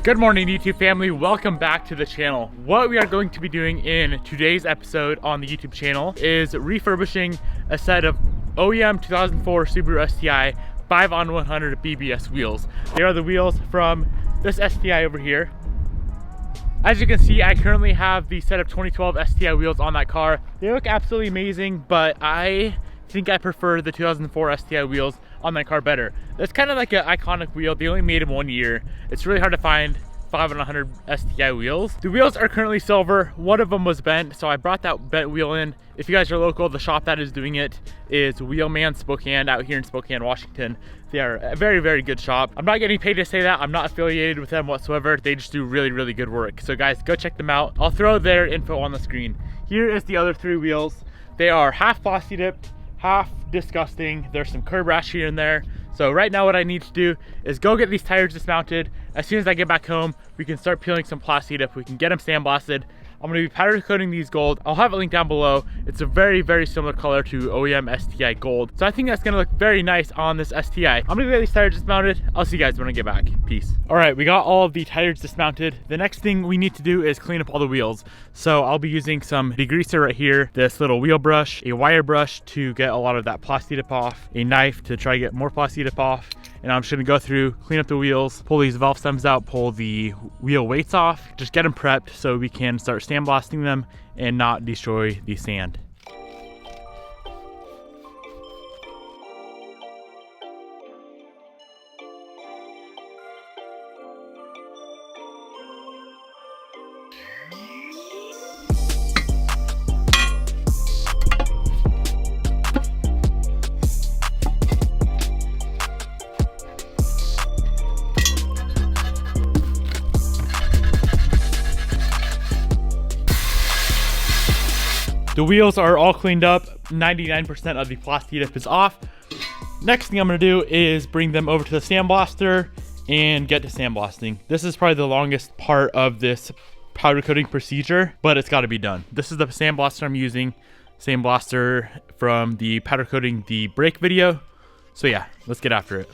Good morning, YouTube family. Welcome back to the channel. What we are going to be doing in today's episode on the YouTube channel is refurbishing a set of OEM 2004 Subaru STI 5-on-100 BBS wheels. They are the wheels from this STI over here. As you can see, I currently have the set of 2012 STI wheels on that car. They look absolutely amazing, but I think I prefer the 2004 STI wheels on that car better. That's kind of like an iconic wheel. They only made them 1 year. It's really hard to find 5-on-100 STI wheels. The wheels are currently silver. One of them was bent, so I brought that bent wheel in. If you guys are local, the shop that is doing it is Wheelman Spokane out here in Spokane, Washington. They are a very, very good shop. I'm not getting paid to say that. I'm not affiliated with them whatsoever. They just do really, really good work. So guys, go check them out. I'll throw their info on the screen. Here is the other three wheels. They are half plasti dipped, half disgusting. There's some curb rash here and there. So right now what I need to do is go get these tires dismounted. As soon as I get back home, we can start peeling some plasti dip. We can get them sandblasted. I'm gonna be powder coating these gold. I'll have a link down below. It's a very, very similar color to OEM STI gold. So I think that's gonna look very nice on this STI. I'm gonna get these tires dismounted. I'll see you guys when I get back. Peace. All right, we got all of the tires dismounted. The next thing we need to do is clean up all the wheels. So I'll be using some degreaser right here, this little wheel brush, a wire brush to get a lot of that plasti dip off, a knife to try to get more plasti dip off. And I'm just gonna go through, clean up the wheels, pull these valve stems out, pull the wheel weights off, just get them prepped so we can start sandblasting them and not destroy the sand. The wheels are all cleaned up. 99% of the plasti dip is off. Next thing I'm gonna do is bring them over to the sandblaster and get to sandblasting. This is probably the longest part of this powder coating procedure, but it's gotta be done. This is the sandblaster I'm using. Sandblaster from the powder coating the brake video. So yeah, let's get after it.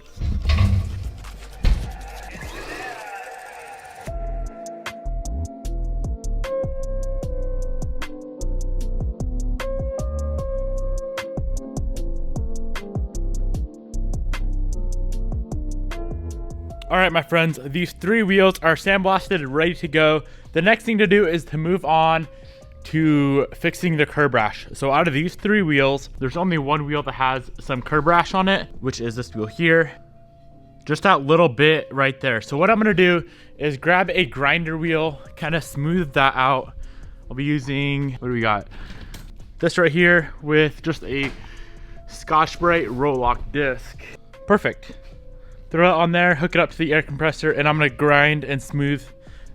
All right, my friends, these three wheels are sandblasted and ready to go. The next thing to do is to move on to fixing the curb rash. So out of these three wheels, there's only one wheel that has some curb rash on it, which is this wheel here. Just that little bit right there. So what I'm gonna do is grab a grinder wheel, kind of smooth that out. I'll be using, what do we got? This right here with just a Scotch-Brite roll-lock disc. Perfect. Throw it on there, hook it up to the air compressor, and I'm gonna grind and smooth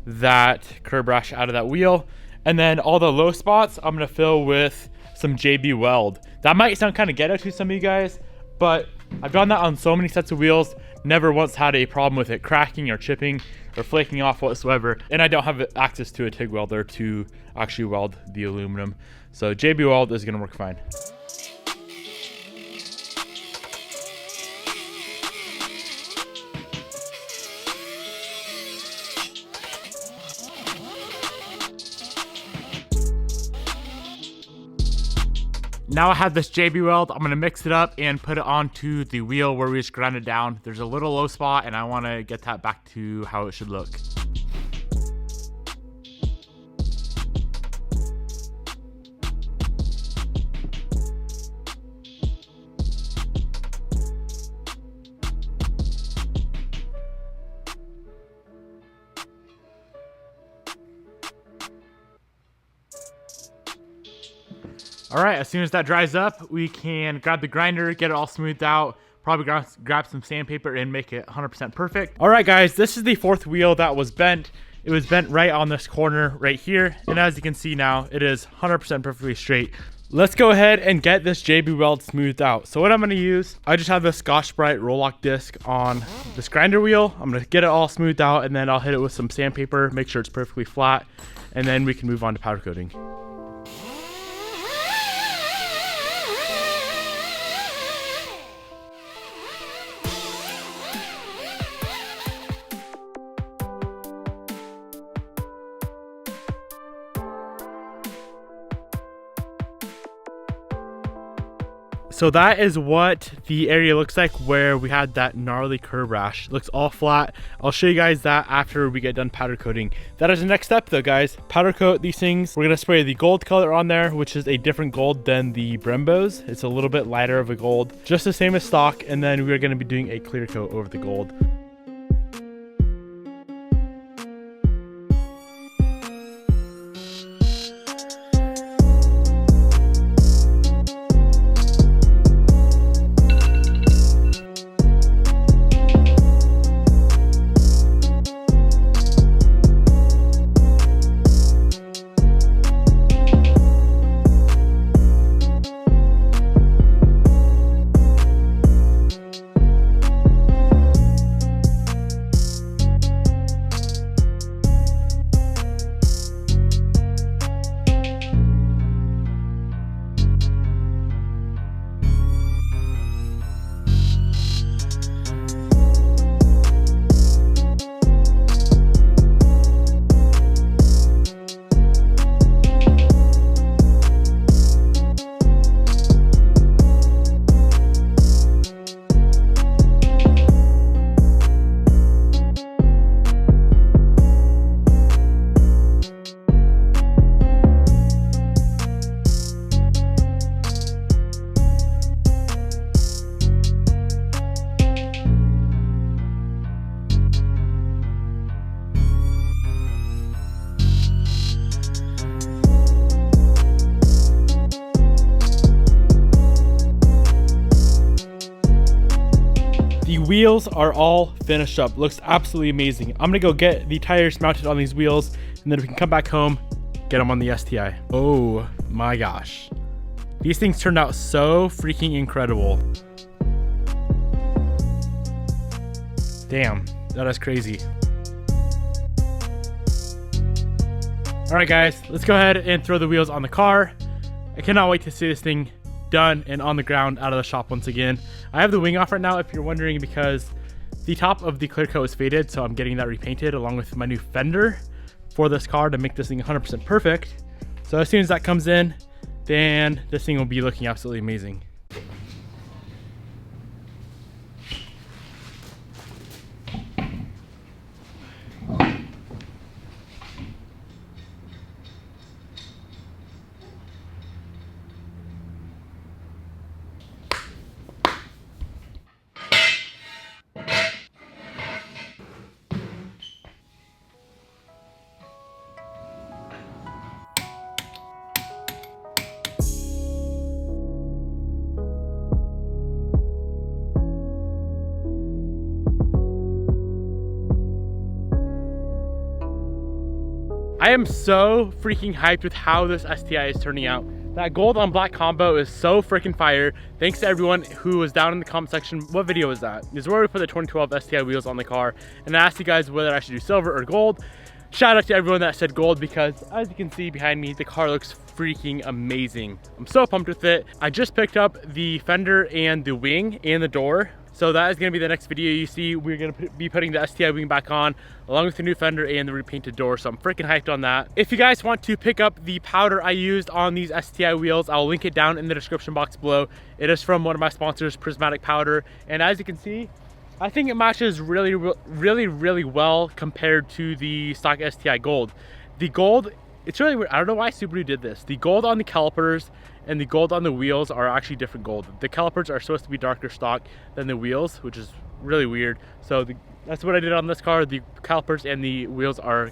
that curb rash out of that wheel. And then all the low spots, I'm gonna fill with some JB Weld. That might sound kind of ghetto to some of you guys, but I've done that on so many sets of wheels, never once had a problem with it cracking or chipping or flaking off whatsoever. And I don't have access to a TIG welder to actually weld the aluminum. So JB Weld is gonna work fine. Now I have this JB Weld, I'm gonna mix it up and put it onto the wheel where we just ground it down. There's a little low spot and I wanna get that back to how it should look. All right, as soon as that dries up, we can grab the grinder, get it all smoothed out, probably grab some sandpaper and make it 100% perfect. All right, guys, this is the fourth wheel that was bent. It was bent right on this corner right here. And as you can see now, it is 100% perfectly straight. Let's go ahead and get this JB Weld smoothed out. So what I'm gonna use, I just have this Scotch-Brite roll-lock disc on this grinder wheel. I'm gonna get it all smoothed out and then I'll hit it with some sandpaper, make sure it's perfectly flat, and then we can move on to powder coating. So that is what the area looks like where we had that gnarly curb rash. It looks all flat. I'll show you guys that after we get done powder coating. That is the next step though, guys. Powder coat these things. We're gonna spray the gold color on there, which is a different gold than the Brembos. It's a little bit lighter of a gold, just the same as stock. And then we're gonna be doing a clear coat over the gold. The wheels are all finished up. Looks absolutely amazing. I'm gonna go get the tires mounted on these wheels, and then we can come back home, get them on the STI. Oh my gosh. These things turned out so freaking incredible. Damn, that is crazy. All right guys, let's go ahead and throw the wheels on the car. I cannot wait to see this thing done and on the ground out of the shop once again. I have the wing off right now if you're wondering, because the top of the clear coat is faded, so I'm getting that repainted along with my new fender for this car to make this thing 100% perfect. So as soon as that comes in, then this thing will be looking absolutely amazing. I am so freaking hyped with how this STI is turning out. That gold on black combo is so freaking fire. Thanks to everyone who was down in the comment section. What video was that? This is where we put the 2012 STI wheels on the car, and I asked you guys whether I should do silver or gold. Shout out to everyone that said gold, because as you can see behind me, the car looks freaking amazing. I'm so pumped with it. I just picked up the fender and the wing and the door. So that is gonna be the next video you see. We're gonna be putting the STI wing back on, along with the new fender and the repainted door. So I'm freaking hyped on that. If you guys want to pick up the powder I used on these STI wheels, I'll link it down in the description box below. It is from one of my sponsors, Prismatic Powder. And as you can see, I think it matches really well compared to the stock STI gold. The gold, it's really weird. I don't know why Subaru did this. The gold on the calipers and the gold on the wheels are actually different gold. The calipers are supposed to be darker stock than the wheels, which is really weird. So that's what I did on this car. The calipers and the wheels are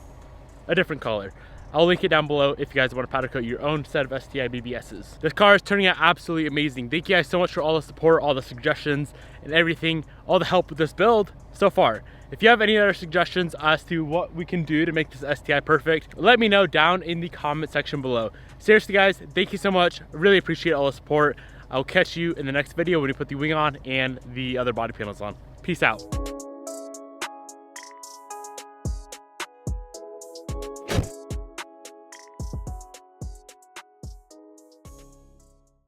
a different color. I'll link it down below if you guys want to powder coat your own set of STI BBSs. This car is turning out absolutely amazing. Thank you guys so much for all the support, all the suggestions and everything, all the help with this build so far. If you have any other suggestions as to what we can do to make this STI perfect, let me know down in the comment section below. Seriously guys, thank you so much. I really appreciate all the support. I'll catch you in the next video when we put the wing on and the other body panels on. Peace out.